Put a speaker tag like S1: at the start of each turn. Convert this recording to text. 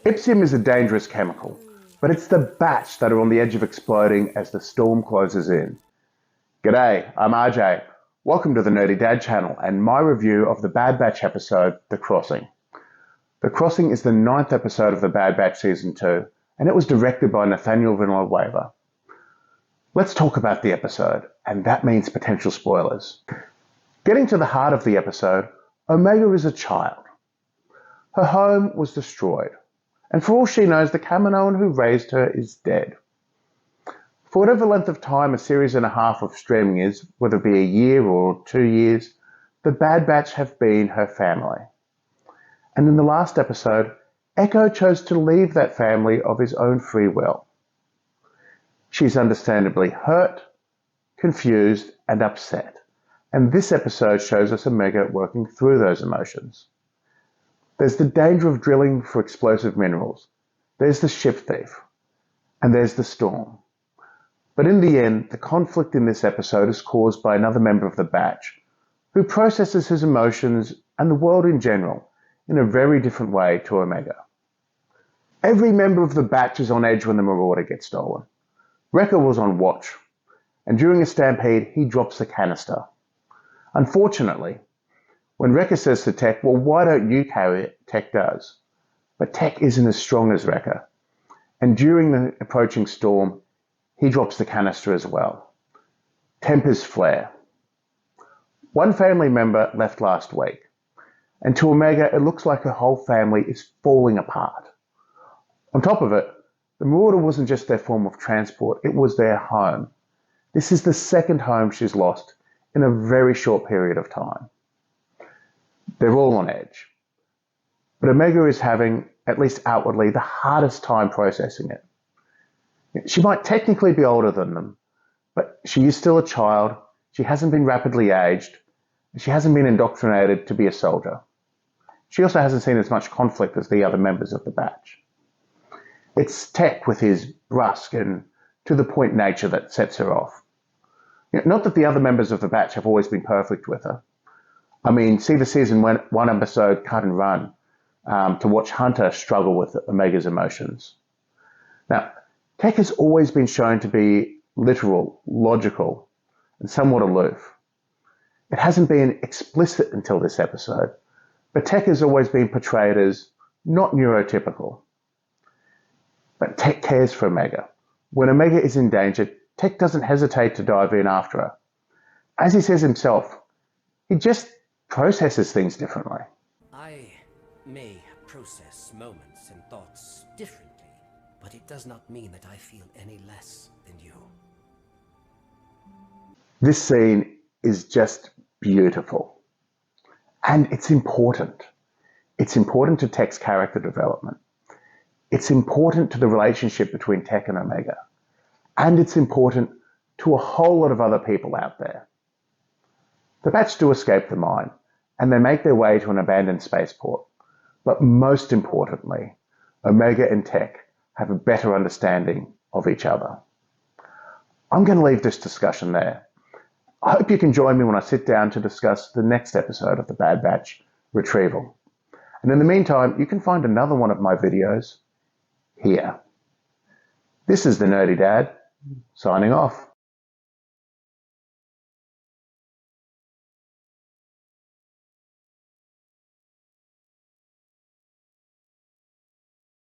S1: Ipsium is a dangerous chemical, but it's the batch that are on the edge of exploding as the storm closes in. G'day, I'm RJ. Welcome to the Nerdy Dad channel and my review of the Bad Batch episode, The Crossing. The Crossing is the 9th episode of the Bad Batch Season 2, and it was directed by Nathaniel Villanueva. Let's talk about the episode, and that means potential spoilers. Getting to the heart of the episode, Omega is a child. Her home was destroyed, and for all she knows, the Kaminoan who raised her is dead. For whatever length of time a series and a half of streaming is, whether it be a year or 2 years, the Bad Batch have been her family. And in the last episode, Echo chose to leave that family of his own free will. She's understandably hurt, confused, and upset. And this episode shows us Omega working through those emotions. There's the danger of drilling for explosive minerals. There's the ship thief. And there's the storm. But in the end, the conflict in this episode is caused by another member of the Batch, who processes his emotions and the world in general in a very different way to Omega. Every member of the Batch is on edge when the Marauder gets stolen. Wrecker was on watch, and during a stampede, he drops the canister. Unfortunately, when Wrecker says to Tech, well, why don't you carry it? Tech does. But Tech isn't as strong as Wrecker. And during the approaching storm, he drops the canister as well. Tempers flare. One family member left last week. And to Omega, it looks like her whole family is falling apart. On top of it, the Marauder wasn't just their form of transport, it was their home. This is the second home she's lost in a very short period of time. They're all on edge. But Omega is having, at least outwardly, the hardest time processing it. She might technically be older than them, but she is still a child, she hasn't been rapidly aged, and she hasn't been indoctrinated to be a soldier. She also hasn't seen as much conflict as the other members of the Batch. It's Tech with his brusque and to-the-point nature that sets her off. Not that the other members of the Batch have always been perfect with her. I mean, see the season 1 episode Cut and Run to watch Hunter struggle with Omega's emotions. Now, Tech has always been shown to be literal, logical, and somewhat aloof. It hasn't been explicit until this episode, but Tech has always been portrayed as not neurotypical. But Tech cares for Omega. When Omega is in danger, Tech doesn't hesitate to dive in after her. As he says himself, he just processes things differently.
S2: I may process moments and thoughts differently, but it does not mean that I feel any less than you.
S1: This scene is just beautiful. And it's important. It's important to Tech's character development. It's important to the relationship between Tech and Omega. And it's important to a whole lot of other people out there. The Batch do escape the mine, and they make their way to an abandoned spaceport. But most importantly, Omega and Tech have a better understanding of each other. I'm going to leave this discussion there. I hope you can join me when I sit down to discuss the next episode of the Bad Batch, Retrieval. And in the meantime, you can find another one of my videos here. This is the Nerdy Dad, signing off.